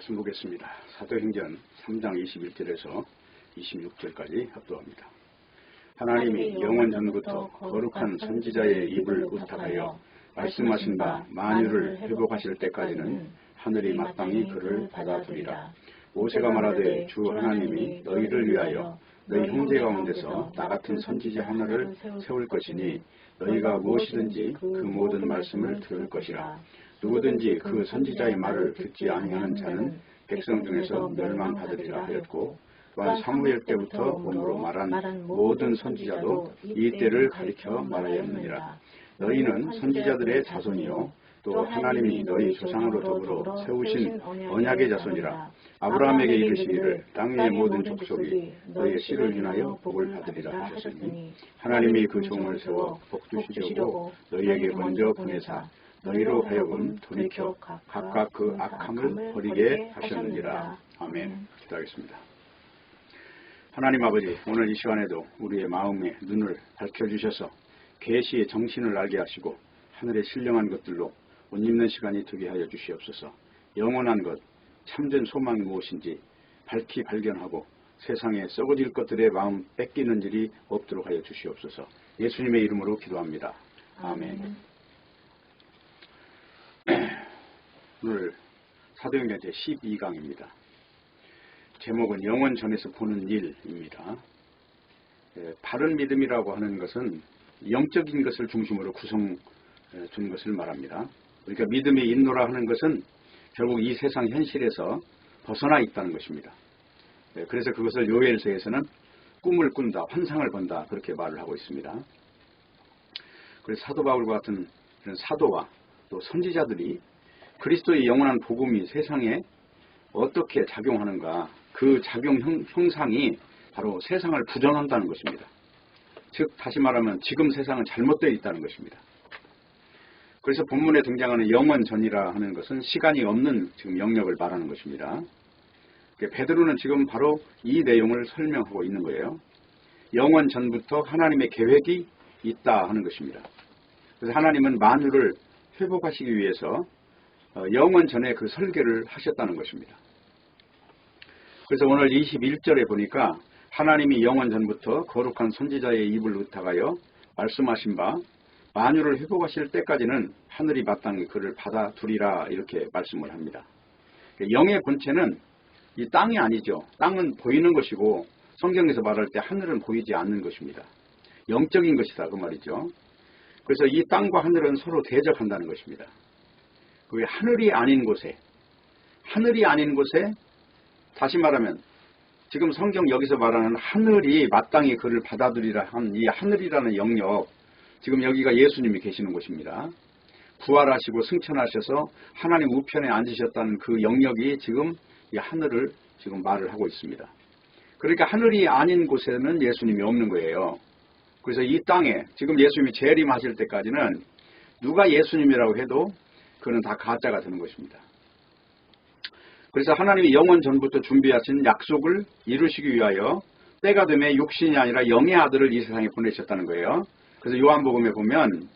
말씀 보겠습니다. 사도행전 3장 21절에서 26절까지 합독합니다. 하나님이 영원 전부터 거룩한 선지자의 입을 의탁하여 말씀하신 바 만유를 회복하실 때까지는 하늘이 마땅히 그를 받아들이라. 모세가 말하되 주 하나님이 너희를 위하여 너희 형제 가운데서 나 같은 선지자 하나를 세울 것이니 너희가 무엇이든지 그 모든 말씀을 들을 것이라. 누구든지 그 선지자의 말을 듣지 아니하는 자는 백성 중에서 멸망받으리라 하였고, 또한 사무엘 때부터 몸으로 말한 모든 선지자도 이 때를 가리켜 말하였느니라. 너희는 선지자들의 자손이요 또 하나님이 너희 조상으로 더불어 세우신 언약의 자손이라. 아브라함에게 이르시기를 땅 위의 모든 족속이 너희의 씨를 인하여 복을 받으리라 하셨으니, 하나님이 그 종을 세워 복 주시려고 너희에게 먼저 보내사 너희로 하여금 돌이켜 각각 그 악함을 버리게 하셨느니라. 아멘. 기도하겠습니다. 하나님 아버지, 오늘 이 시간에도 우리의 마음의 눈을 밝혀주셔서 계시의 정신을 알게 하시고 하늘의 신령한 것들로 옷 입는 시간이 되게 하여 주시옵소서. 영원한 것, 참된 소망이 무엇인지 밝히 발견하고 세상에 썩어질 것들의 마음 뺏기는 일이 없도록 하여 주시옵소서. 예수님의 이름으로 기도합니다. 아멘. 오늘 사도행전 제12강입니다. 제목은 영원 전에서 보는 일입니다. 바른 믿음이라고 하는 것은 영적인 것을 중심으로 구성둔 것을 말합니다. 그러니까 믿음이 있노라 하는 것은 결국 이 세상 현실에서 벗어나 있다는 것입니다. 그래서 그것을 요엘서에서는 꿈을 꾼다, 환상을 본다, 그렇게 말을 하고 있습니다. 그래서 사도 바울과 같은 이런 사도와 또 선지자들이 그리스도의 영원한 복음이 세상에 어떻게 작용하는가, 그 작용 형상이 바로 세상을 부정한다는 것입니다. 즉 다시 말하면 지금 세상은 잘못되어 있다는 것입니다. 그래서 본문에 등장하는 영원전이라 하는 것은 시간이 없는 지금 영역을 말하는 것입니다. 베드로는 지금 바로 이 내용을 설명하고 있는 거예요. 영원전부터 하나님의 계획이 있다 하는 것입니다. 그래서 하나님은 만유를 회복하시기 위해서 영원전에 그 설계를 하셨다는 것입니다. 그래서 오늘 21절에 보니까 하나님이 영원전부터 거룩한 선지자의 입을 의탁하여 말씀하신 바 만유를 회복하실 때까지는 하늘이 마땅히 그를 받아두리라, 이렇게 말씀을 합니다. 영의 본체는 이 땅이 아니죠. 땅은 보이는 것이고 성경에서 말할 때 하늘은 보이지 않는 것입니다. 영적인 것이다, 그 말이죠. 그래서 이 땅과 하늘은 서로 대적한다는 것입니다. 그게 하늘이 아닌 곳에 다시 말하면 지금 성경 여기서 말하는 하늘이 마땅히 그를 받아들이라 한 이 하늘이라는 영역, 지금 여기가 예수님이 계시는 곳입니다. 부활하시고 승천하셔서 하나님 우편에 앉으셨다는 그 영역이 지금 이 하늘을 지금 말을 하고 있습니다. 그러니까 하늘이 아닌 곳에는 예수님이 없는 거예요. 그래서 이 땅에 지금 예수님이 재림하실 때까지는 누가 예수님이라고 해도 그는 다 가짜가 되는 것입니다. 그래서 하나님이 영원 전부터 준비하신 약속을 이루시기 위하여 때가 되면 육신이 아니라 영의 아들을 이 세상에 보내셨다는 거예요. 그래서 요한복음에 보면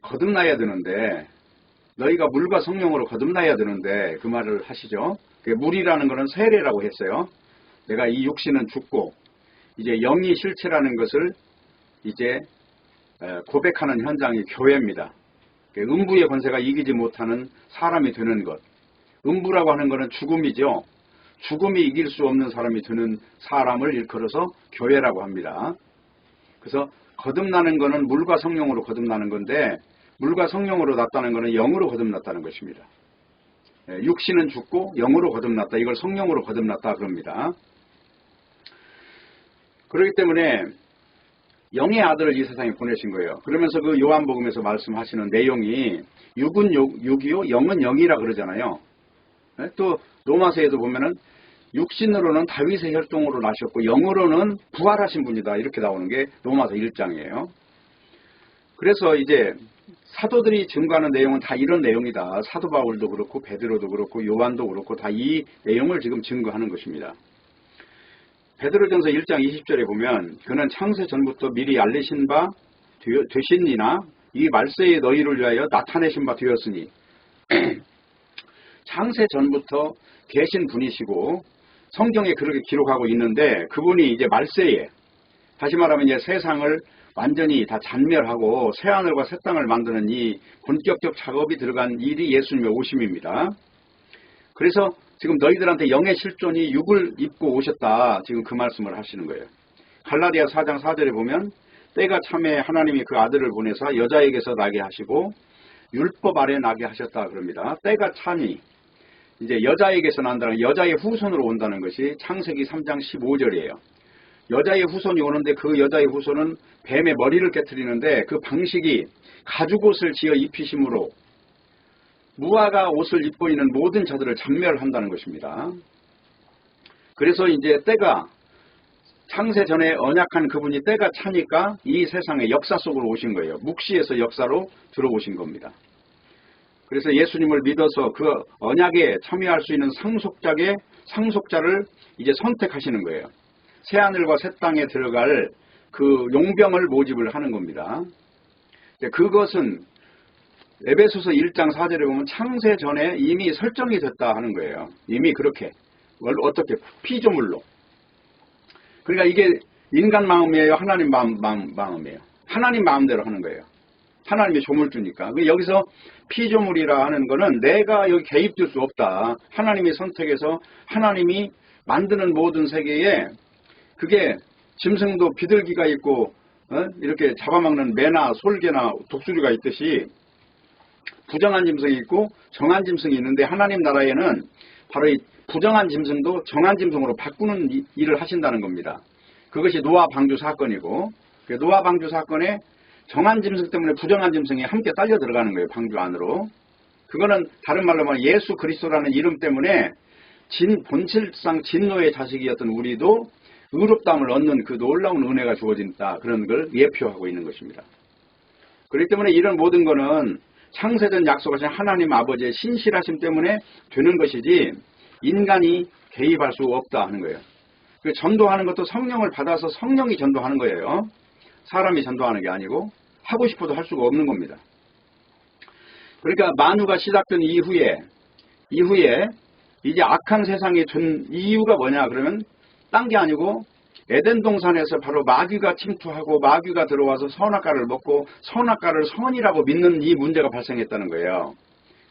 거듭나야 되는데, 너희가 물과 성령으로 거듭나야 되는데 그 말을 하시죠. 물이라는 것은 세례라고 했어요. 내가 이 육신은 죽고 이제 영이 실체라는 것을 이제 고백하는 현장이 교회입니다. 음부의 권세가 이기지 못하는 사람이 되는 것. 음부라고 하는 것은 죽음이죠. 죽음이 이길 수 없는 사람이 되는 사람을 일컬어서 교회라고 합니다. 그래서 거듭나는 것은 물과 성령으로 거듭나는 건데, 물과 성령으로 났다는 것은 영으로 거듭났다는 것입니다. 육신은 죽고 영으로 거듭났다, 이걸 성령으로 거듭났다 그럽니다. 그렇기 때문에 영의 아들을 이 세상에 보내신 거예요. 그러면서 그 요한복음에서 말씀하시는 내용이 육은 육이요 영은 영이라 그러잖아요. 또 로마서에도 보면은 육신으로는 다윗의 혈통으로 나셨고 영으로는 부활하신 분이다, 이렇게 나오는 게 로마서 1장이에요. 그래서 이제 사도들이 증거하는 내용은 다 이런 내용이다. 사도 바울도 그렇고 베드로도 그렇고 요한도 그렇고 다 이 내용을 지금 증거하는 것입니다. 베드로전서 1장 20절에 보면 그는 창세 전부터 미리 알리신 바 되신이나 이 말세에 너희를 위하여 나타내신 바 되었으니 창세 전부터 계신 분이시고 성경에 그렇게 기록하고 있는데 그분이 이제 말세에 다시 말하면 이제 세상을 완전히 다 잔멸하고 새하늘과 새 땅을 만드는 이 본격적 작업이 들어간 일이 예수님의 오심입니다. 그래서 지금 너희들한테 영의 실존이 육을 입고 오셨다. 지금 그 말씀을 하시는 거예요. 갈라디아 4장 4절에 보면 때가 참에 하나님이 그 아들을 보내사 여자에게서 나게 하시고 율법 아래 나게 하셨다 그럽니다. 때가 차니 이제 여자에게서 난다는 여자의 후손으로 온다는 것이 창세기 3장 15절이에요. 여자의 후손이 오는데 그 여자의 후손은 뱀의 머리를 깨트리는데 그 방식이 가죽옷을 지어 입히심으로 무화과 옷을 입고 있는 모든 자들을 잔멸한다는 것입니다. 그래서 이제 때가 창세 전에 언약한 그분이 때가 차니까 이 세상의 역사 속으로 오신 거예요. 묵시에서 역사로 들어오신 겁니다. 그래서 예수님을 믿어서 그 언약에 참여할 수 있는 상속자를 이제 선택하시는 거예요. 새하늘과 새 땅에 들어갈 그 용병을 모집을 하는 겁니다. 그것은 에베소서 1장 4절에 보면 창세 전에 이미 설정이 됐다 하는 거예요. 이미 그렇게. 어떻게? 피조물로. 그러니까 이게 인간 마음이에요? 하나님 마음이에요? 하나님 마음대로 하는 거예요. 하나님이 조물주니까. 여기서 피조물이라 하는 거는 내가 여기 개입될 수 없다. 하나님이 선택해서 하나님이 만드는 모든 세계에 그게 짐승도 비둘기가 있고 이렇게 잡아먹는 매나 솔개나 독수리가 있듯이 부정한 짐승이 있고 정한 짐승이 있는데 하나님 나라에는 바로 이 부정한 짐승도 정한 짐승으로 바꾸는 일을 하신다는 겁니다. 그것이 노아 방주 사건이고 노아 방주 사건에 정한 짐승 때문에 부정한 짐승이 함께 딸려 들어가는 거예요. 방주 안으로. 그거는 다른 말로 말하면 예수 그리스도라는 이름 때문에 본질상 진노의 자식이었던 우리도 의롭다함을 얻는 그 놀라운 은혜가 주어진다. 그런 걸 예표하고 있는 것입니다. 그렇기 때문에 이런 모든 거는 창세전 약속하신 하나님 아버지의 신실하심 때문에 되는 것이지 인간이 개입할 수 없다 하는 거예요. 전도하는 것도 성령을 받아서 성령이 전도하는 거예요. 사람이 전도하는 게 아니고 하고 싶어도 할 수가 없는 겁니다. 그러니까 만유가 시작된 이후에 이제 악한 세상에 준 이유가 뭐냐 그러면 딴 게 아니고 에덴 동산에서 바로 마귀가 침투하고 마귀가 들어와서 선악과를 먹고 선악과를 선이라고 믿는 이 문제가 발생했다는 거예요.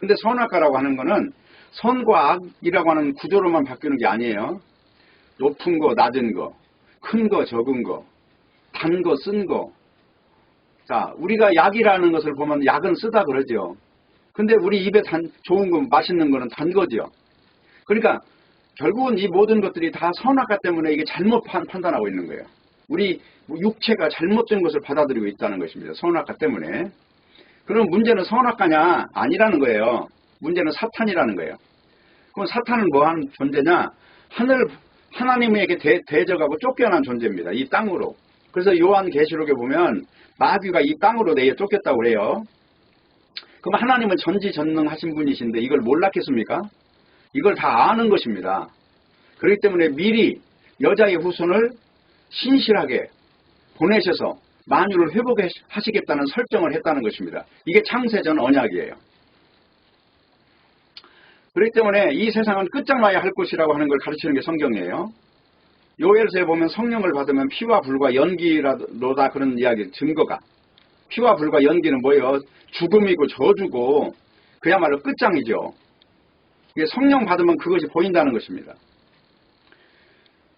근데 선악과라고 하는 거는 선과 악이라고 하는 구조로만 바뀌는 게 아니에요. 높은 거, 낮은 거, 큰 거, 적은 거, 단 거, 쓴 거. 자, 우리가 약이라는 것을 보면 약은 쓰다 그러죠. 근데 우리 입에 좋은 거, 맛있는 거는 단 거죠. 그러니까 결국은 이 모든 것들이 다 선악과 때문에 이게 잘못 판단하고 있는 거예요. 우리 육체가 잘못된 것을 받아들이고 있다는 것입니다. 선악과 때문에. 그럼 문제는 선악과냐? 아니라는 거예요. 문제는 사탄이라는 거예요. 그럼 사탄은 뭐하는 존재냐? 하나님에게 대적하고 쫓겨난 존재입니다. 이 땅으로. 그래서 요한계시록에 보면 마귀가 이 땅으로 내어 쫓겼다고 그래요. 그럼 하나님은 전지전능하신 분이신데 이걸 몰랐겠습니까? 이걸 다 아는 것입니다. 그렇기 때문에 미리 여자의 후손을 신실하게 보내셔서 만유를 회복하시겠다는 설정을 했다는 것입니다. 이게 창세전 언약이에요. 그렇기 때문에 이 세상은 끝장나야 할 것이라고 하는 걸 가르치는 게 성경이에요. 요엘서에 보면 성령을 받으면 피와 불과 연기로다 그런 이야기 증거가. 피와 불과 연기는 뭐예요? 죽음이고 저주고 그야말로 끝장이죠. 이게 성령 받으면 그것이 보인다는 것입니다.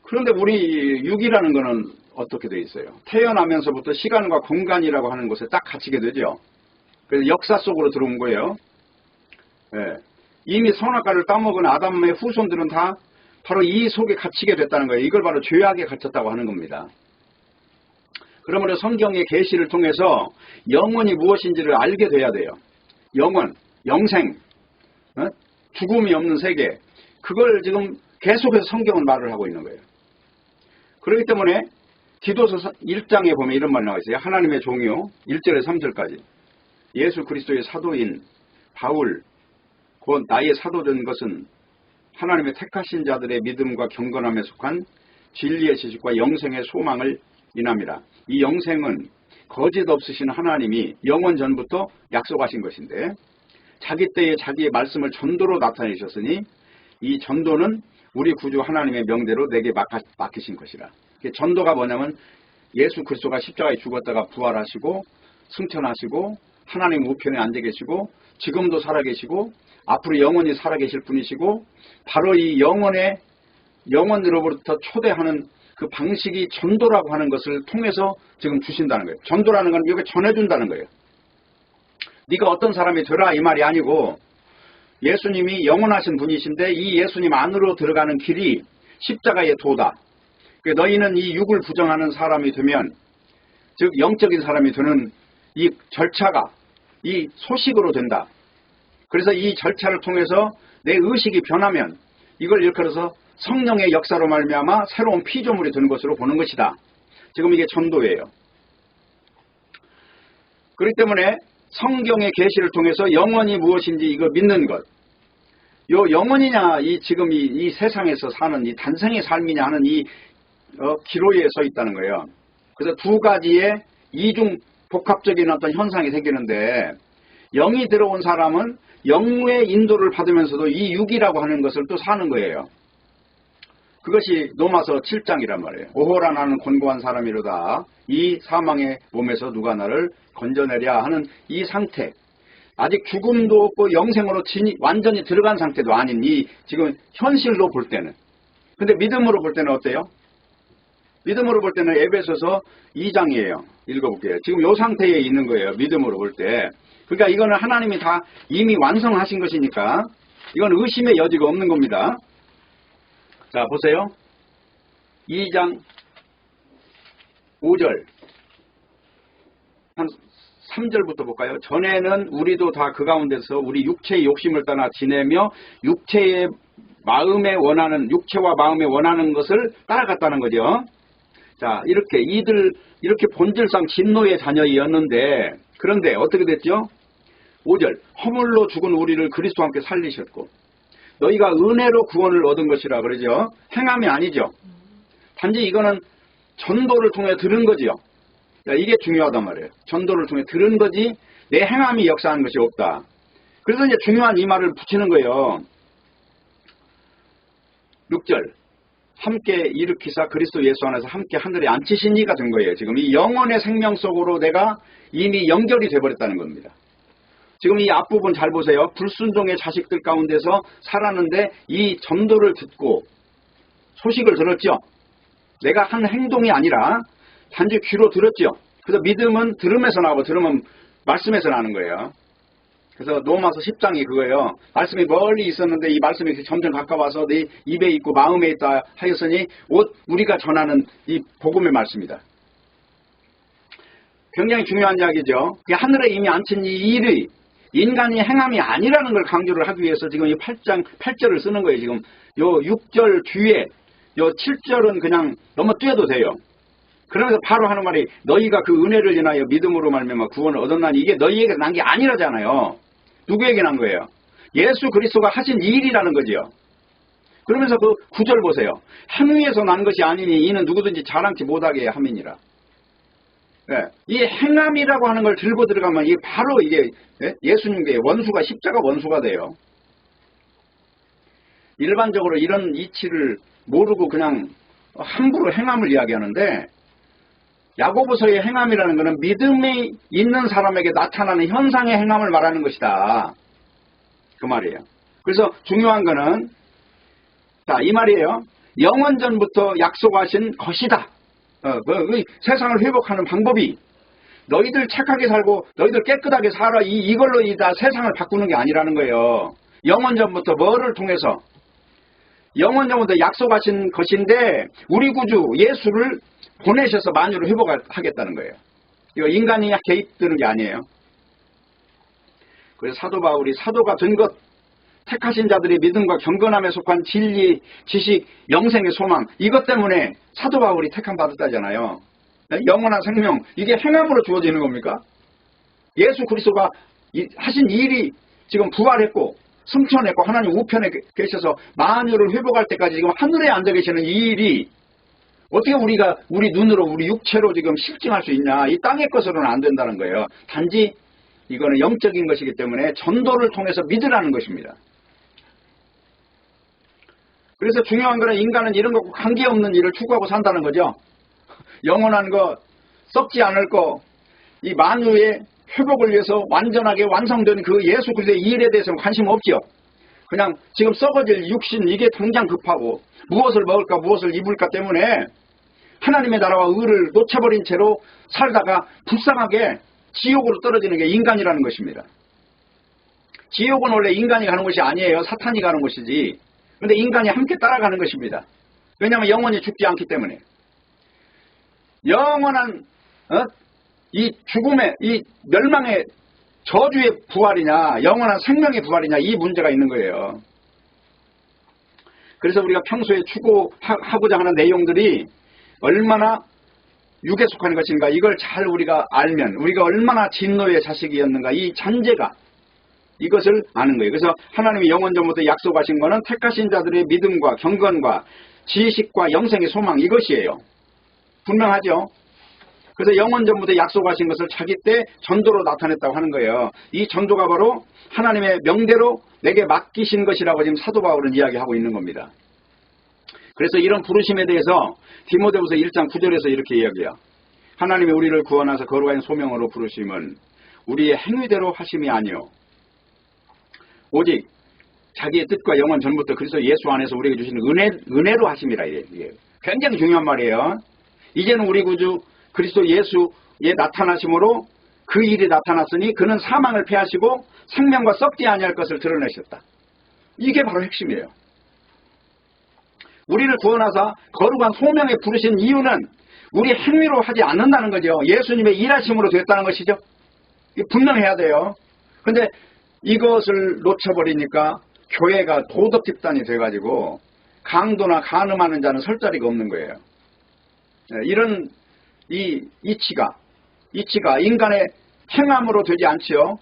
그런데 우리 육이라는 거는 어떻게 되어 있어요? 태어나면서부터 시간과 공간이라고 하는 것에 딱 갇히게 되죠. 그래서 역사 속으로 들어온 거예요. 네. 이미 선악과를 따먹은 아담의 후손들은 다 바로 이 속에 갇히게 됐다는 거예요. 이걸 바로 죄악에 갇혔다고 하는 겁니다. 그러므로 성경의 계시를 통해서 영원이 무엇인지를 알게 돼야 돼요. 영원, 영생, 죽음이 없는 세계, 그걸 지금 계속해서 성경은 말을 하고 있는 거예요. 그렇기 때문에 디도서 1장에 보면 이런 말이 나와 있어요. 하나님의 종이요. 1절에서 3절까지. 예수 그리스도의 사도인 바울, 곧 나의 사도된 것은 하나님의 택하신 자들의 믿음과 경건함에 속한 진리의 지식과 영생의 소망을 인함이라. 이 영생은 거짓 없으신 하나님이 영원 전부터 약속하신 것인데 자기 때에 자기의 말씀을 전도로 나타내셨으니 이 전도는 우리 구주 하나님의 명대로 내게 맡기신 것이라. 전도가 뭐냐면 예수 그리스도가 십자가에 죽었다가 부활하시고 승천하시고 하나님 우편에 앉아 계시고 지금도 살아계시고 앞으로 영원히 살아계실 분이시고 바로 이 영원으로부터 초대하는 그 방식이 전도라고 하는 것을 통해서 지금 주신다는 거예요. 전도라는 건 이렇게 전해준다는 거예요. 네가 어떤 사람이 되라 이 말이 아니고 예수님이 영원하신 분이신데 이 예수님 안으로 들어가는 길이 십자가의 도다. 너희는 이 육을 부정하는 사람이 되면 즉 영적인 사람이 되는 이 절차가 이 소식으로 된다. 그래서 이 절차를 통해서 내 의식이 변하면 이걸 일컬어서 성령의 역사로 말미암아 새로운 피조물이 되는 것으로 보는 것이다. 지금 이게 전도예요. 그렇기 때문에 성경의 계시를 통해서 영원이 무엇인지 이거 믿는 것. 요 영원이냐 지금 이 세상에서 사는 이 단생의 삶이냐 하는 이 기로에 서 있다는 거예요. 그래서 두 가지의 이중 복합적인 어떤 현상이 생기는데 영이 들어온 사람은 영의 인도를 받으면서도 이 육이라고 하는 것을 또 사는 거예요. 그것이 로마서 7장이란 말이에요. 오호라 나는 곤고한 사람이로다. 이 사망의 몸에서 누가 나를 건져내랴 하는 이 상태. 아직 죽음도 없고 영생으로 완전히 들어간 상태도 아닌 이 지금 현실로 볼 때는. 근데 믿음으로 볼 때는 어때요? 믿음으로 볼 때는 에베소서 2장이에요. 읽어볼게요. 지금 이 상태에 있는 거예요. 믿음으로 볼 때. 그러니까 이거는 하나님이 다 이미 완성하신 것이니까 이건 의심의 여지가 없는 겁니다. 자, 보세요. 2장 5절 한 3절부터 볼까요? 전에는 우리도 다 그 가운데서 우리 육체의 욕심을 떠나 지내며 육체와 마음에 원하는 것을 따라갔다는 거죠. 자, 이렇게 본질상 진노의 자녀였는데 그런데 어떻게 됐죠? 5절 허물로 죽은 우리를 그리스도와 함께 살리셨고 너희가 은혜로 구원을 얻은 것이라 그러죠. 행함이 아니죠. 단지 이거는 전도를 통해 들은 거지요. 이게 중요하단 말이에요. 전도를 통해 들은 거지 내 행함이 역사하는 것이 없다. 그래서 이제 중요한 이 말을 붙이는 거예요. 6절 함께 일으키사 그리스도 예수 안에서 함께 하늘에 앉히신 이가 된 거예요. 지금 이 영혼의 생명 속으로 내가 이미 연결이 돼버렸다는 겁니다. 지금 이 앞부분 잘 보세요. 불순종의 자식들 가운데서 살았는데 이 전도를 듣고 소식을 들었죠. 내가 한 행동이 아니라 단지 귀로 들었죠. 그래서 믿음은 들음에서 나오고 들음은 말씀에서 나는 거예요. 그래서 로마서 10장이 그거예요. 말씀이 멀리 있었는데 이 말씀이 점점 가까워서 네 입에 있고 마음에 있다 하였으니 우리가 전하는 이 복음의 말씀이다. 굉장히 중요한 이야기죠. 하늘에 이미 앉힌 이 일이 인간이 행함이 아니라는 걸 강조를 하기 위해서 지금 이 8장 8절을 쓰는 거예요. 지금 요 6절 뒤에 요 7절은 그냥 넘어뛰어도 돼요. 그러면서 바로 하는 말이 너희가 그 은혜를 인하여 믿음으로 말미암아 구원을 얻었나니 이게 너희에게 난 게 아니라잖아요. 누구에게 난 거예요? 예수 그리스도가 하신 일이라는 거지요. 그러면서 그 9절 보세요. 한 위에서 난 것이 아니니 이는 누구든지 자랑치 못하게 함이니라. 예, 이 행함이라고 하는 걸 들고 들어가면 이게 바로 이게 예수님의 원수가 십자가 원수가 돼요. 일반적으로 이런 이치를 모르고 그냥 함부로 행함을 이야기하는데 야고보서의 행함이라는 것은 믿음이 있는 사람에게 나타나는 현상의 행함을 말하는 것이다. 그 말이에요. 그래서 중요한 거는 자, 이 말이에요. 영원전부터 약속하신 것이다. 세상을 회복하는 방법이 너희들 착하게 살고 너희들 깨끗하게 살아 이걸로 다 세상을 바꾸는 게 아니라는 거예요. 영원전부터 뭐를 통해서 영원전부터 약속하신 것인데 우리 구주 예수를 보내셔서 만유를 회복하겠다는 거예요. 이거 인간이 개입되는 게 아니에요. 그래서 사도 바울이 사도가 된 것, 택하신 자들의 믿음과 경건함에 속한 진리, 지식, 영생의 소망 이것 때문에 사도 바울이 택함 받았다잖아요. 영원한 생명 이게 행함으로 주어지는 겁니까? 예수 그리스도가 하신 일이 지금 부활했고 승천했고 하나님 우편에 계셔서 만유를 회복할 때까지 지금 하늘에 앉아 계시는 이 일이 어떻게 우리가 우리 눈으로 우리 육체로 지금 실증할 수 있냐. 이 땅의 것으로는 안 된다는 거예요. 단지 이거는 영적인 것이기 때문에 전도를 통해서 믿으라는 것입니다. 그래서 중요한 거는 인간은 이런 거 관계없는 일을 추구하고 산다는 거죠. 영원한 거, 썩지 않을 거, 이 만유의 회복을 위해서 완전하게 완성된 그 예수 그리스도의 일에 대해서는 관심 없죠. 그냥 지금 썩어질 육신 이게 당장 급하고 무엇을 먹을까 무엇을 입을까 때문에 하나님의 나라와 의를 놓쳐버린 채로 살다가 불쌍하게 지옥으로 떨어지는 게 인간이라는 것입니다. 지옥은 원래 인간이 가는 것이 아니에요. 사탄이 가는 것이지. 그런데 인간이 함께 따라가는 것입니다. 왜냐하면 영원히 죽지 않기 때문에. 영원한 이 죽음의 이 멸망의 저주의 부활이냐 영원한 생명의 부활이냐 이 문제가 있는 거예요. 그래서 우리가 평소에 추구하고자 하는 내용들이 얼마나 육에 속하는 것인가 이걸 잘 우리가 알면 우리가 얼마나 진노의 자식이었는가 이 잔재가 이것을 아는 거예요. 그래서 하나님이 영원전부터 약속하신 것은 택하신 자들의 믿음과 경건과 지식과 영생의 소망 이것이에요. 분명하죠. 그래서 영원전부터 약속하신 것을 자기 때 전도로 나타냈다고 하는 거예요. 이 전도가 바로 하나님의 명대로 내게 맡기신 것이라고 지금 사도 바울은 이야기하고 있는 겁니다. 그래서 이런 부르심에 대해서 디모데후서 1장 9절에서 이렇게 이야기해요. 하나님이 우리를 구원하사 거룩한 소명으로 부르심은 우리의 행위대로 하심이 아니요 오직 자기의 뜻과 영원 전부터 그리스도 예수 안에서 우리에게 주시는 은혜로 하심이라. 이게 굉장히 중요한 말이에요. 이제는 우리 구주 그리스도 예수의 나타나심으로 그 일이 나타났으니 그는 사망을 패하시고 생명과 썩지 아니할 것을 드러내셨다. 이게 바로 핵심이에요. 우리를 구원하사 거룩한 소명에 부르신 이유는 우리 행위로 하지 않는다는 거죠. 예수님의 일하심으로 됐다는 것이죠. 분명해야 돼요. 그런데 이것을 놓쳐버리니까 교회가 도덕 집단이 돼가지고 강도나 간음하는 자는 설 자리가 없는 거예요. 이런 이치가 인간의 행함으로 되지 않지요.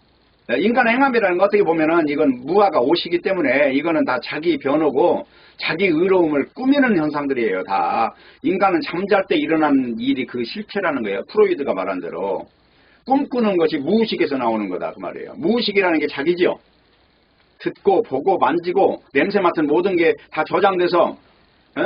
인간의 행함이라는 거 어떻게 보면은 이건 무아가 오시기 때문에 이거는 다 자기 변호고 자기 의로움을 꾸미는 현상들이에요. 다 인간은 잠잘 때 일어난 일이 그 실체라는 거예요. 프로이드가 말한 대로 꿈꾸는 것이 무의식에서 나오는 거다 그 말이에요. 무의식이라는 게 자기죠. 듣고 보고 만지고 냄새 맡은 모든 게 다 저장돼서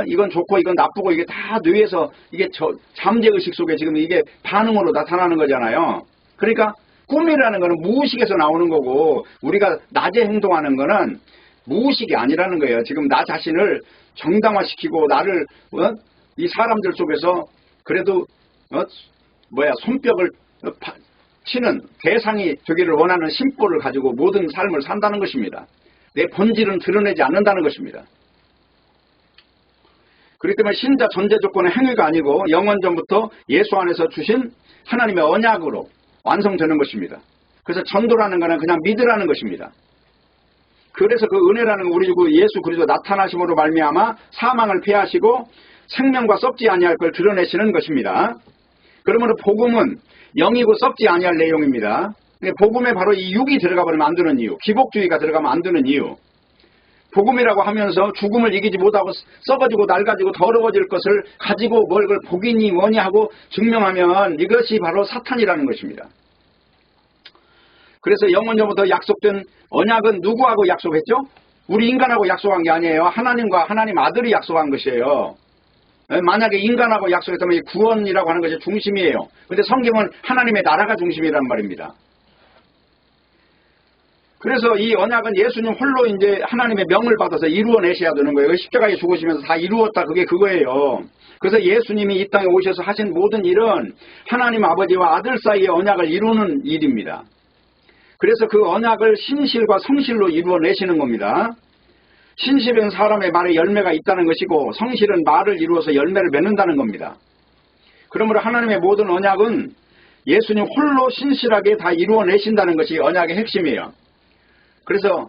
이건 좋고 이건 나쁘고 이게 다 뇌에서 이게 잠재의식 속에 지금 이게 반응으로 나타나는 거잖아요. 그러니까 꿈이라는 거는 무의식에서 나오는 거고 우리가 낮에 행동하는 거는 무의식이 아니라는 거예요. 지금 나 자신을 정당화시키고 나를 이 사람들 속에서 그래도 손뼉을 치는 대상이 되기를 원하는 심보를 가지고 모든 삶을 산다는 것입니다. 내 본질은 드러내지 않는다는 것입니다. 그렇기 때문에 신자 전제 조건의 행위가 아니고 영원전부터 예수 안에서 주신 하나님의 언약으로 완성되는 것입니다. 그래서 전도라는 것은 그냥 믿으라는 것입니다. 그래서 그 은혜라는 건 우리 주 예수 그리스도 나타나심으로 말미암아 사망을 패하시고 생명과 썩지 아니할 걸 드러내시는 것입니다. 그러므로 복음은 영이고 썩지 아니할 내용입니다. 복음에 바로 이 육이 들어가 버리면 안 되는 이유, 기복주의가 들어가면 안 되는 이유. 복음이라고 하면서 죽음을 이기지 못하고 썩어지고 낡아지고 더러워질 것을 가지고 뭘 그걸 복이니 뭐니 하고 증명하면 이것이 바로 사탄이라는 것입니다. 그래서 영원전부터 약속된 언약은 누구하고 약속했죠? 우리 인간하고 약속한 게 아니에요. 하나님과 하나님 아들이 약속한 것이에요. 만약에 인간하고 약속했다면 이 구원이라고 하는 것이 중심이에요. 그런데 성경은 하나님의 나라가 중심이란 말입니다. 그래서 이 언약은 예수님 홀로 이제 하나님의 명을 받아서 이루어내셔야 되는 거예요. 십자가에 죽으시면서 다 이루었다 그게 그거예요. 그래서 예수님이 이 땅에 오셔서 하신 모든 일은 하나님 아버지와 아들 사이의 언약을 이루는 일입니다. 그래서 그 언약을 신실과 성실로 이루어내시는 겁니다. 신실은 사람의 말에 열매가 있다는 것이고 성실은 말을 이루어서 열매를 맺는다는 겁니다. 그러므로 하나님의 모든 언약은 예수님 홀로 신실하게 다 이루어내신다는 것이 언약의 핵심이에요. 그래서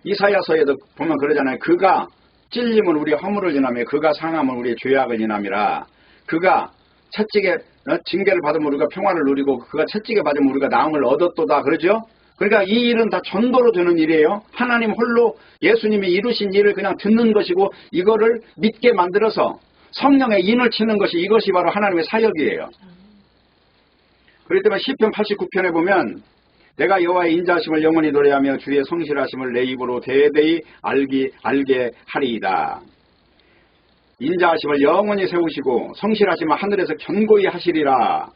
이사야서에도 보면 그러잖아요. 그가 찔림은 우리의 허물을 지나며 그가 상함은 우리의 죄악을 지남이라. 그가 채찍에 징계를 받으면 우리가 평화를 누리고 그가 채찍에 받으면 우리가 나음을 얻었도다. 그러죠? 그러니까 이 일은 다 전도로 되는 일이에요. 하나님 홀로 예수님이 이루신 일을 그냥 듣는 것이고 이거를 믿게 만들어서 성령의 인을 치는 것이 이것이 바로 하나님의 사역이에요. 그렇기 때문에 시편 89편에 보면 내가 여호와의 인자하심을 영원히 노래하며 주의 성실하심을 내 입으로 대대히 알게 하리이다. 인자하심을 영원히 세우시고 성실하심을 하늘에서 견고히 하시리라.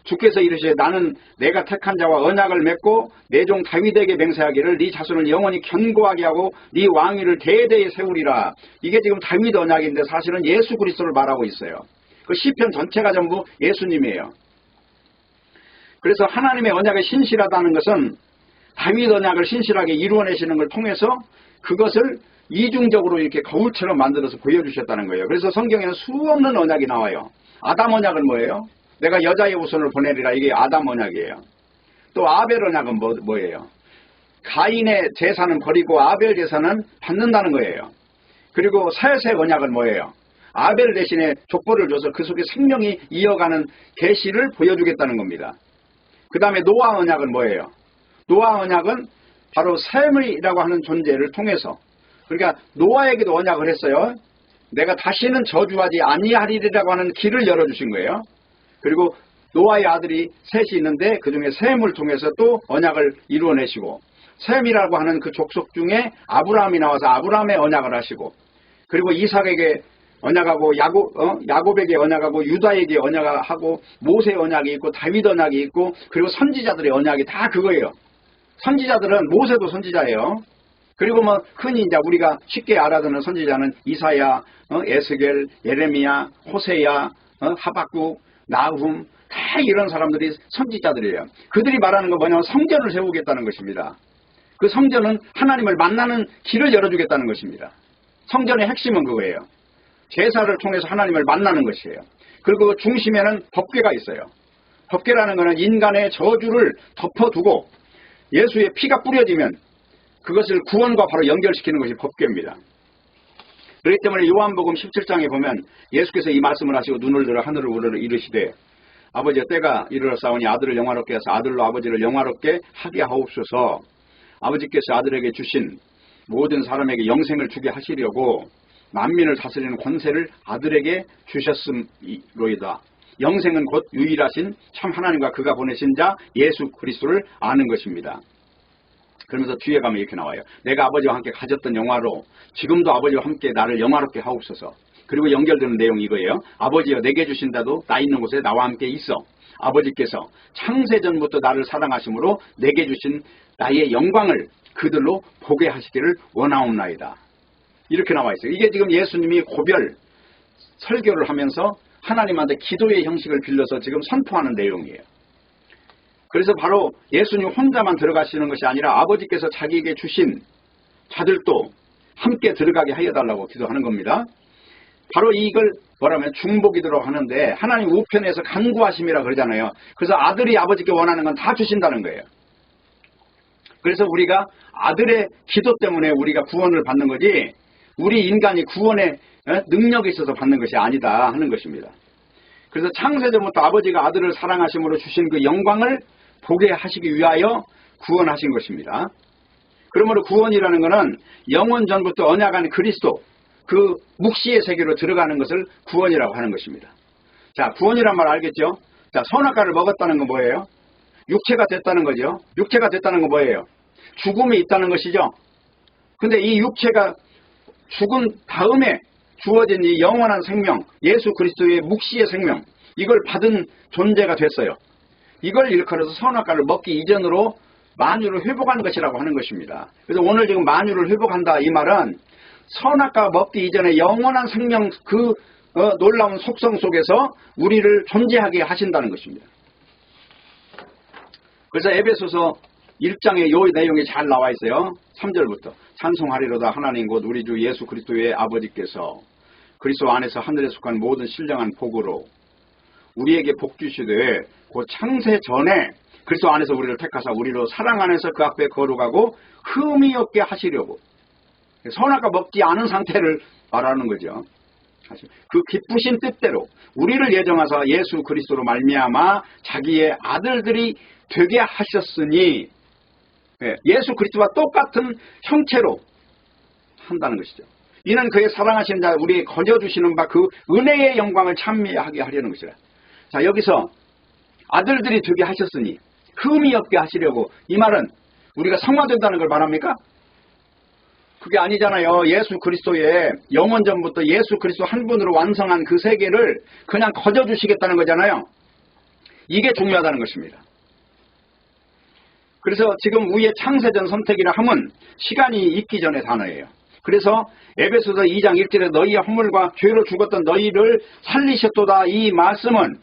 주께서 이르시되 나는 내가 택한 자와 언약을 맺고 내 종 다윗에게 맹세하기를 네 자손을 영원히 견고하게 하고 네 왕위를 대대히 세우리라. 이게 지금 다윗 언약인데 사실은 예수 그리스도를 말하고 있어요. 그 시편 전체가 전부 예수님이에요. 그래서 하나님의 언약이 신실하다는 것은 다윗 언약을 신실하게 이루어내시는 걸 통해서 그것을 이중적으로 이렇게 거울처럼 만들어서 보여주셨다는 거예요. 그래서 성경에는 수없는 언약이 나와요. 아담 언약은 뭐예요? 내가 여자의 후손을 보내리라. 이게 아담 언약이에요. 또 아벨 언약은 뭐예요? 가인의 제사는 버리고 아벨 제사는 받는다는 거예요. 그리고 셋의 언약은 뭐예요? 아벨 대신에 족보를 줘서 그 속에 생명이 이어가는 계시를 보여주겠다는 겁니다. 그 다음에 노아 언약은 뭐예요? 노아 언약은 바로 셈이라고 하는 존재를 통해서, 그러니까 노아에게도 언약을 했어요. 내가 다시는 저주하지 아니하리라고 하는 길을 열어주신 거예요. 그리고 노아의 아들이 셋이 있는데 그 중에 셈을 통해서 또 언약을 이루어내시고, 셈이라고 하는 그 족속 중에 아브라함이 나와서 아브라함의 언약을 하시고, 그리고 이삭에게 언약하고 야곱에게 언약하고 유다에게 언약하고 모세 언약이 있고 다윗 언약이 있고 그리고 선지자들의 언약이 다 그거예요. 선지자들은 모세도 선지자예요. 그리고 뭐 흔히 이제 우리가 쉽게 알아듣는 선지자는 이사야, 에스겔, 예레미야, 호세야, 하박국, 나훔 다 이런 사람들이 선지자들이에요. 그들이 말하는 건 뭐냐면 성전을 세우겠다는 것입니다. 그 성전은 하나님을 만나는 길을 열어주겠다는 것입니다. 성전의 핵심은 그거예요. 제사를 통해서 하나님을 만나는 것이에요. 그리고 그 중심에는 법궤가 있어요. 법궤라는 것은 인간의 저주를 덮어두고 예수의 피가 뿌려지면 그것을 구원과 바로 연결시키는 것이 법궤입니다. 그렇기 때문에 요한복음 17장에 보면 예수께서 이 말씀을 하시고 눈을 들어 하늘을 우러러 이르시되 아버지여 때가 이르렀사오니 아들을 영화롭게 하사 아들로 아버지를 영화롭게 하게 하옵소서. 아버지께서 아들에게 주신 모든 사람에게 영생을 주게 하시려고 만민을 다스리는 권세를 아들에게 주셨음이로이다. 영생은 곧 유일하신 참 하나님과 그가 보내신 자 예수 그리스도를 아는 것입니다. 그러면서 뒤에 가면 이렇게 나와요. 내가 아버지와 함께 가졌던 영화로 지금도 아버지와 함께 나를 영화롭게 하옵소서. 그리고 연결되는 내용이 이거예요. 아버지여 내게 주신다도 나 있는 곳에 나와 함께 있어. 아버지께서 창세전부터 나를 사랑하심으로 내게 주신 나의 영광을 그들로 보게 하시기를 원하옵나이다. 이렇게 나와 있어요. 이게 지금 예수님이 고별 설교를 하면서 하나님한테 기도의 형식을 빌려서 지금 선포하는 내용이에요. 그래서 바로 예수님 혼자만 들어가시는 것이 아니라 아버지께서 자기에게 주신 자들도 함께 들어가게 하여달라고 기도하는 겁니다. 바로 이걸 뭐라면 중보기도라고 하는데 하나님 우편에서 간구하심이라 그러잖아요. 그래서 아들이 아버지께 원하는 건 다 주신다는 거예요. 그래서 우리가 아들의 기도 때문에 우리가 구원을 받는 거지 우리 인간이 구원의 능력이 있어서 받는 것이 아니다 하는 것입니다. 그래서 창세전부터 아버지가 아들을 사랑하심으로 주신 그 영광을 보게 하시기 위하여 구원하신 것입니다. 그러므로 구원이라는 것은 영원 전부터 언약한 그리스도 그 묵시의 세계로 들어가는 것을 구원이라고 하는 것입니다. 자, 구원이란 말 알겠죠? 자, 선악과를 먹었다는 건 뭐예요? 육체가 됐다는 거죠. 육체가 됐다는 건 뭐예요? 죽음이 있다는 것이죠. 근데 이 육체가 죽은 다음에 주어진 이 영원한 생명, 예수 그리스도의 묵시의 생명, 이걸 받은 존재가 됐어요. 이걸 일컬어서 선악과를 먹기 이전으로 만유를 회복하는 것이라고 하는 것입니다. 그래서 오늘 지금 만유를 회복한다 이 말은 선악과 먹기 이전에 영원한 생명 그 놀라운 속성 속에서 우리를 존재하게 하신다는 것입니다. 그래서 에베소서 1장에 이 내용이 잘 나와 있어요. 3절부터 찬송하리로다 하나님 곧 우리 주 예수 그리스도의 아버지께서 그리스도 안에서 하늘에 속한 모든 신령한 복으로 우리에게 복 주시되 곧 창세 전에 그리스도 안에서 우리를 택하사 우리로 사랑 안에서 그 앞에 거룩하고 흠이 없게 하시려고 선악과 먹지 않은 상태를 말하는 거죠. 그 기쁘신 뜻대로 우리를 예정하사 예수 그리스도로 말미암아 자기의 아들들이 되게 하셨으니 예수 그리스도와 똑같은 형체로 한다는 것이죠. 이는 그의 사랑하시는 자 우리에게 거저주시는 바 그 은혜의 영광을 찬미하게 하려는 것이라. 자, 여기서 아들들이 되게 하셨으니 흠이 없게 하시려고. 이 말은 우리가 성화된다는 걸 말합니까? 그게 아니잖아요. 예수 그리스도의 영원 전부터 예수 그리스도 한 분으로 완성한 그 세계를 그냥 거저주시겠다는 거잖아요. 이게 중요하다는 것입니다. 그래서 지금 위에 창세전 선택이라 함은 시간이 있기 전의 단어예요. 그래서 에베소서 2장 1절에 너희의 허물과 죄로 죽었던 너희를 살리셨도다, 이 말씀은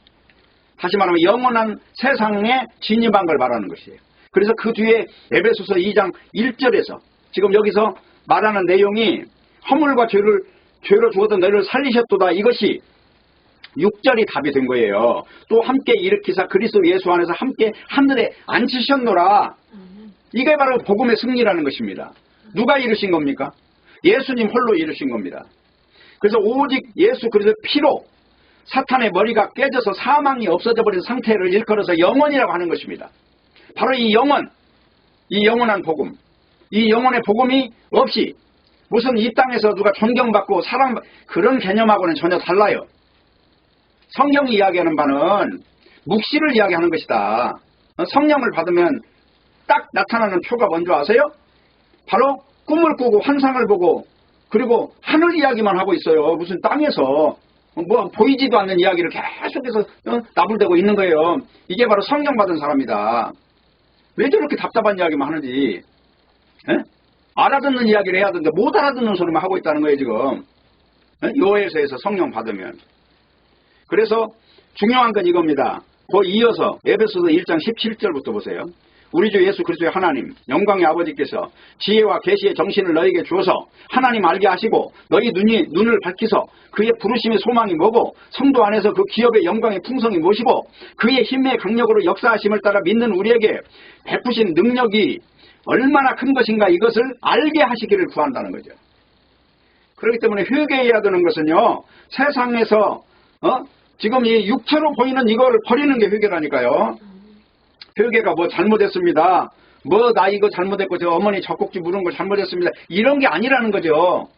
다시 말하면 영원한 세상에 진입한 걸 말하는 것이에요. 그래서 그 뒤에 에베소서 2장 1절에서 지금 여기서 말하는 내용이 허물과 죄로 죽었던 너희를 살리셨도다, 이것이 6절이 답이 된 거예요. 또 함께 일으키사 그리스도 예수 안에서 함께 하늘에 앉히셨노라. 이게 바로 복음의 승리라는 것입니다. 누가 이루신 겁니까? 예수님 홀로 이루신 겁니다. 그래서 오직 예수 그리스도의 피로 사탄의 머리가 깨져서 사망이 없어져 버린 상태를 일컬어서 영원이라고 하는 것입니다. 바로 이 영원, 이 영원한 복음, 이 영원의 복음이 없이 무슨 이 땅에서 누가 존경받고 사랑, 그런 개념하고는 전혀 달라요. 성경이 이야기하는 바는 묵시를 이야기하는 것이다. 성령을 받으면 딱 나타나는 표가 뭔지 아세요? 바로 꿈을 꾸고 환상을 보고 그리고 하늘 이야기만 하고 있어요. 무슨 땅에서 뭐 보이지도 않는 이야기를 계속해서 나불대고 있는 거예요. 이게 바로 성령 받은 사람이다. 왜 저렇게 답답한 이야기만 하는지. 에? 알아듣는 이야기를 해야 되는데 못 알아듣는 소리만 하고 있다는 거예요 지금. 요에서에서 성령 받으면. 그래서 중요한 건 이겁니다. 그 이어서 에베소서 1장 17절부터 보세요. 우리 주 예수 그리스도의 하나님 영광의 아버지께서 지혜와 계시의 정신을 너희에게 주어서 하나님 알게 하시고 너희 눈을 밝히서 그의 부르심의 소망이 뭐고 성도 안에서 그 기업의 영광의 풍성이 무엇이고 그의 힘의 강력으로 역사하심을 따라 믿는 우리에게 베푸신 능력이 얼마나 큰 것인가, 이것을 알게 하시기를 구한다는 거죠. 그렇기 때문에 회개해야 되는 것은요, 세상에서 지금 이 육체로 보이는 이걸 버리는 게 회개라니까요. 회개가 뭐 잘못했습니다, 뭐 나 이거 잘못했고 저 어머니 젖꼭지 물은 거 잘못했습니다, 이런 게 아니라는 거죠.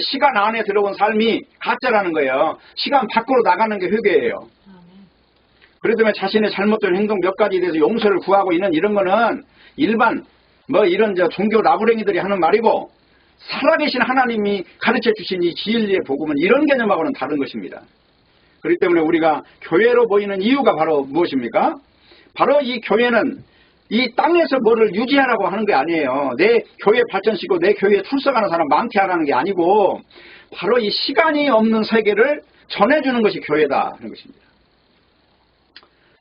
시간 안에 들어온 삶이 가짜라는 거예요. 시간 밖으로 나가는 게 회개예요. 그렇기 때문에 자신의 잘못된 행동 몇 가지에 대해서 용서를 구하고 있는 이런 거는 일반 뭐 이런 종교 나부랭이들이 하는 말이고, 살아계신 하나님이 가르쳐 주신 이 진리의 복음은 이런 개념하고는 다른 것입니다. 그렇기 때문에 우리가 교회로 보이는 이유가 바로 무엇입니까? 바로 이 교회는 이 땅에서 뭐를 유지하라고 하는 게 아니에요. 내 교회 발전시키고 내 교회에 출석하는 사람 많게 하라는 게 아니고, 바로 이 시간이 없는 세계를 전해주는 것이 교회다 하는 것입니다.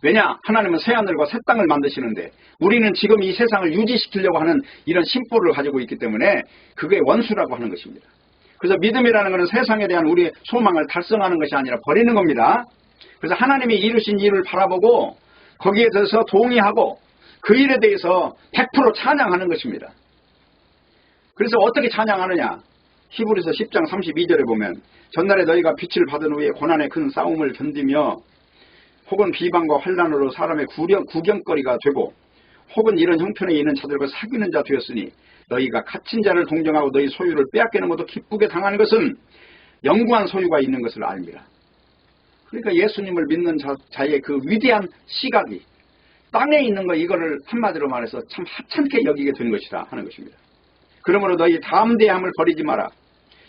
왜냐? 하나님은 새하늘과 새 땅을 만드시는데 우리는 지금 이 세상을 유지시키려고 하는 이런 심보를 가지고 있기 때문에 그게 원수라고 하는 것입니다. 그래서 믿음이라는 것은 세상에 대한 우리의 소망을 달성하는 것이 아니라 버리는 겁니다. 그래서 하나님이 이루신 일을 바라보고 거기에 대해서 동의하고 그 일에 대해서 100% 찬양하는 것입니다. 그래서 어떻게 찬양하느냐? 히브리서 10장 32절에 보면 전날에 너희가 빛을 받은 후에 고난의 큰 싸움을 견디며 혹은 비방과 환난으로 사람의 구경거리가 되고 혹은 이런 형편에 있는 자들과 사귀는 자 되었으니 너희가 갇힌 자를 동정하고 너희 소유를 빼앗기는 것도 기쁘게 당하는 것은 영구한 소유가 있는 것을 알미라. 그러니까 예수님을 믿는 자의 그 위대한 시각이 땅에 있는 거, 이거를 한마디로 말해서 참 하찮게 여기게 된 것이다 하는 것입니다. 그러므로 너희 담대함을 버리지 마라.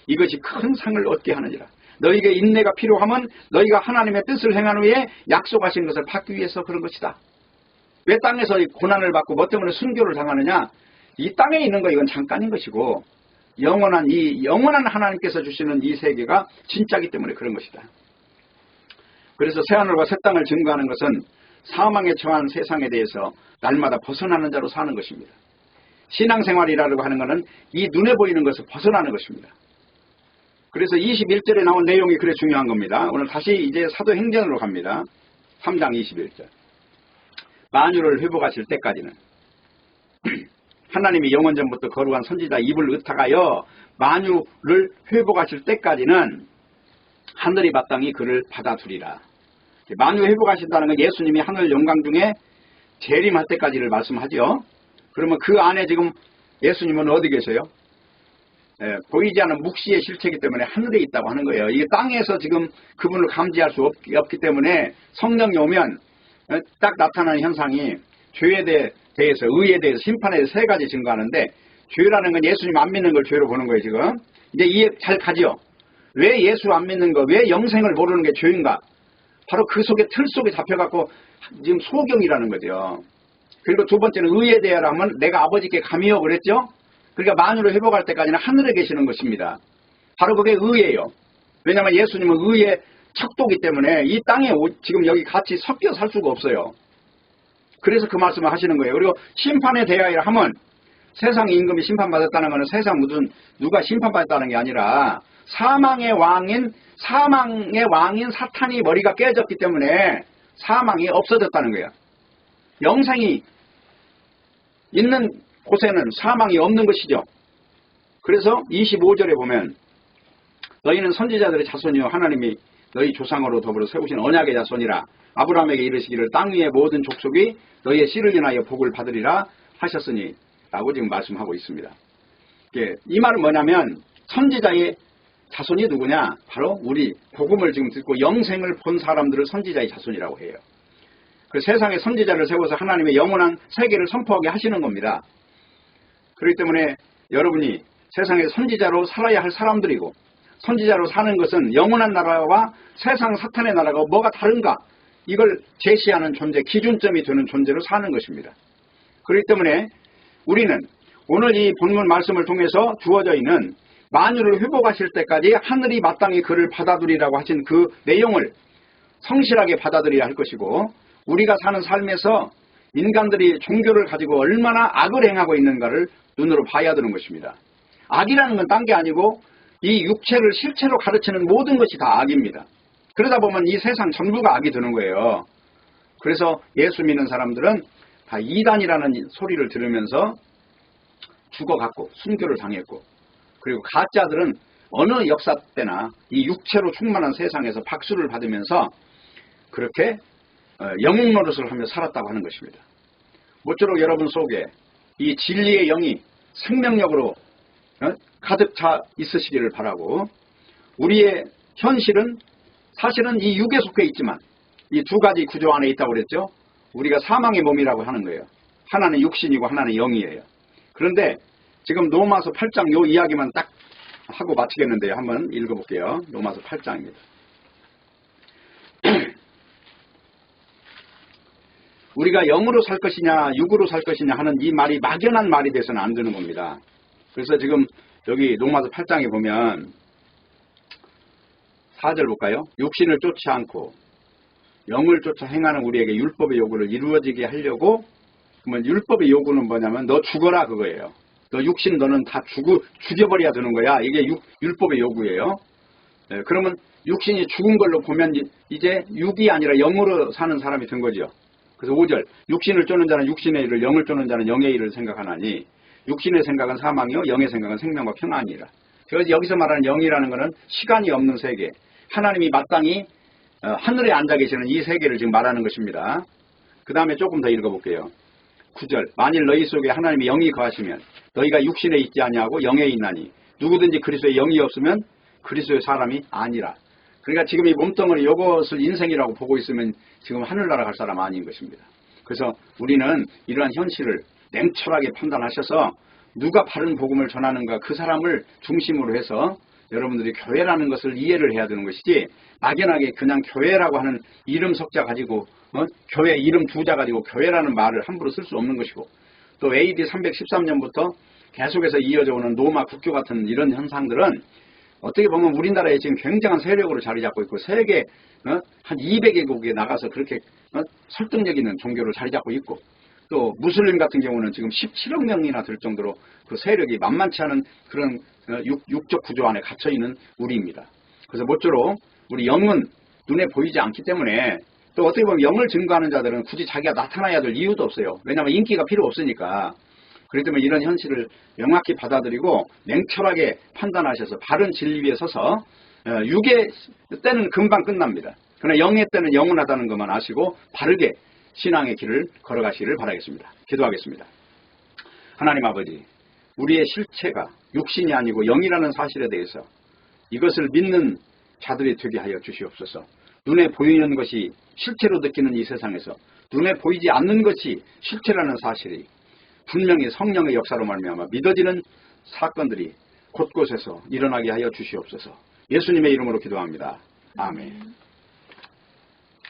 이것이 큰 상을 얻게 하느니라. 너희에게 인내가 필요하면 너희가 하나님의 뜻을 행한 후에 약속하신 것을 받기 위해서 그런 것이다. 왜 땅에서 고난을 받고 뭐 때문에 순교를 당하느냐? 이 땅에 있는 거 이건 잠깐인 것이고 영원한 하나님께서 주시는 이 세계가 진짜기 때문에 그런 것이다. 그래서 새하늘과 새 땅을 증거하는 것은 사망에 처한 세상에 대해서 날마다 벗어나는 자로 사는 것입니다. 신앙생활이라고 하는 것은 이 눈에 보이는 것을 벗어나는 것입니다. 그래서 21절에 나온 내용이 그래 중요한 겁니다. 오늘 다시 이제 사도행전으로 갑니다. 3장 21절. 만유를 회복하실 때까지는 하나님이 영원전부터 거룩한 선지자 입을 의탁하여 만유를 회복하실 때까지는 하늘이 마땅히 그를 받아두리라. 만유 회복하신다는 건 예수님이 하늘 영광 중에 재림할 때까지를 말씀하죠. 그러면 그 안에 지금 예수님은 어디 계세요? 보이지 않는 묵시의 실체이기 때문에 하늘에 있다고 하는 거예요. 이게 땅에서 지금 그분을 감지할 수 없기 때문에 성령이 오면 딱 나타나는 현상이 죄에 대해서, 의에 대해서, 심판에 대해서 세 가지 증거하는데, 죄라는 건 예수님 안 믿는 걸 죄로 보는 거예요, 지금. 이제 이해 잘 가죠? 왜 예수 안 믿는 거, 왜 영생을 모르는 게 죄인가? 바로 그 속에, 틀 속에 잡혀갖고 지금 소경이라는 거죠. 그리고 두 번째는 의에 대하라면 내가 아버지께 감히요 그랬죠? 그러니까 만유를 회복할 때까지는 하늘에 계시는 것입니다. 바로 그게 의예요. 왜냐하면 예수님은 의의 척도기 때문에 이 땅에 지금 여기 같이 섞여 살 수가 없어요. 그래서 그 말씀을 하시는 거예요. 그리고 심판에 대하여 하면 세상 임금이 심판받았다는 것은 세상 무슨 누가 심판받았다는 게 아니라 사망의 왕인 사탄이 머리가 깨졌기 때문에 사망이 없어졌다는 거예요. 영생이 있는 곳에는 사망이 없는 것이죠. 그래서 25절에 보면 너희는 선지자들의 자손이요 하나님이 너희 조상으로 더불어 세우신 언약의 자손이라 아브라함에게 이르시기를 땅 위의 모든 족속이 너희의 씨를 인하여 복을 받으리라 하셨으니 라고 지금 말씀하고 있습니다. 이 말은 뭐냐면 선지자의 자손이 누구냐? 바로 우리 복음을 지금 듣고 영생을 본 사람들을 선지자의 자손이라고 해요. 그 세상에 선지자를 세워서 하나님의 영원한 세계를 선포하게 하시는 겁니다. 그렇기 때문에 여러분이 세상에 선지자로 살아야 할 사람들이고 선지자로 사는 것은 영원한 나라와 세상 사탄의 나라가 뭐가 다른가? 이걸 제시하는 존재, 기준점이 되는 존재로 사는 것입니다. 그렇기 때문에 우리는 오늘 이 본문 말씀을 통해서 주어져 있는 만유를 회복하실 때까지 하늘이 마땅히 그를 받아들이라고 하신 그 내용을 성실하게 받아들여야 할 것이고 우리가 사는 삶에서 인간들이 종교를 가지고 얼마나 악을 행하고 있는가를 눈으로 봐야 되는 것입니다. 악이라는 건 딴 게 아니고 이 육체를 실체로 가르치는 모든 것이 다 악입니다. 그러다 보면 이 세상 전부가 악이 되는 거예요. 그래서 예수 믿는 사람들은 다 이단이라는 소리를 들으면서 죽어갔고 순교를 당했고 그리고 가짜들은 어느 역사 때나 이 육체로 충만한 세상에서 박수를 받으면서 그렇게 영웅 노릇을 하며 살았다고 하는 것입니다. 모쪼록 여러분 속에 이 진리의 영이 생명력으로 가득 차 있으시기를 바라고 우리의 현실은 사실은 이 육에 속해 있지만 이 두 가지 구조 안에 있다고 그랬죠. 우리가 사망의 몸이라고 하는 거예요. 하나는 육신이고 하나는 영이에요. 그런데 지금 로마서 8장 요 이야기만 딱 하고 마치겠는데요. 한번 읽어볼게요. 로마서 8장입니다. 우리가 영으로 살 것이냐 육으로 살 것이냐 하는 이 말이 막연한 말이 돼서는 안 되는 겁니다. 그래서 지금 여기 로마서 8장에 보면 4절 볼까요? 육신을 쫓지 않고 영을 쫓아 행하는 우리에게 율법의 요구를 이루어지게 하려고 그러면 율법의 요구는 뭐냐면 너 죽어라 그거예요. 너 육신 너는 다 죽여버려야 되는 거야. 이게 율법의 요구예요. 네, 그러면 육신이 죽은 걸로 보면 이제 육이 아니라 영으로 사는 사람이 된 거죠. 그래서 5절 육신을 쫓는 자는 육신의 일을 영을 쫓는 자는 영의 일을 생각하나니 육신의 생각은 사망이요 영의 생각은 생명과 평안이라. 그래서 여기서 말하는 영이라는 것은 시간이 없는 세계 하나님이 마땅히 하늘에 앉아 계시는 이 세계를 지금 말하는 것입니다. 그 다음에 조금 더 읽어볼게요. 9절 만일 너희 속에 하나님의 영이 거하시면 너희가 육신에 있지 아니하고 영에 있나니 누구든지 그리스도의 영이 없으면 그리스도의 사람이 아니라. 그러니까 지금 이 몸뚱어리 이것을 인생이라고 보고 있으면 지금 하늘나라 갈 사람 아닌 것입니다. 그래서 우리는 이러한 현실을 냉철하게 판단하셔서 누가 바른 복음을 전하는가 그 사람을 중심으로 해서 여러분들이 교회라는 것을 이해를 해야 되는 것이지 막연하게 그냥 교회라고 하는 이름 석자 가지고 교회 이름 두자 가지고 교회라는 말을 함부로 쓸 수 없는 것이고 또 AD 313년부터 계속해서 이어져 오는 로마 국교 같은 이런 현상들은 어떻게 보면 우리나라에 지금 굉장한 세력으로 자리 잡고 있고 세계 한 200개국에 나가서 그렇게 설득력 있는 종교를 자리 잡고 있고 또 무슬림 같은 경우는 지금 17억 명이나 될 정도로 그 세력이 만만치 않은 그런 육적 구조 안에 갇혀 있는 우리입니다. 그래서 모쪼록 우리 영은 눈에 보이지 않기 때문에 또 어떻게 보면 영을 증거하는 자들은 굳이 자기가 나타나야 될 이유도 없어요. 왜냐하면 인기가 필요 없으니까. 그렇기 때문에 이런 현실을 명확히 받아들이고 냉철하게 판단하셔서 바른 진리 위에 서서 육의 때는 금방 끝납니다. 그러나 영의 때는 영원하다는 것만 아시고 바르게 신앙의 길을 걸어가시기를 바라겠습니다. 기도하겠습니다. 하나님 아버지, 우리의 실체가 육신이 아니고 영이라는 사실에 대해서 이것을 믿는 자들이 되게 하여 주시옵소서. 눈에 보이는 것이 실체로 느끼는 이 세상에서 눈에 보이지 않는 것이 실체라는 사실이 분명히 성령의 역사로 말미암아 믿어지는 사건들이 곳곳에서 일어나게 하여 주시옵소서. 예수님의 이름으로 기도합니다. 아멘.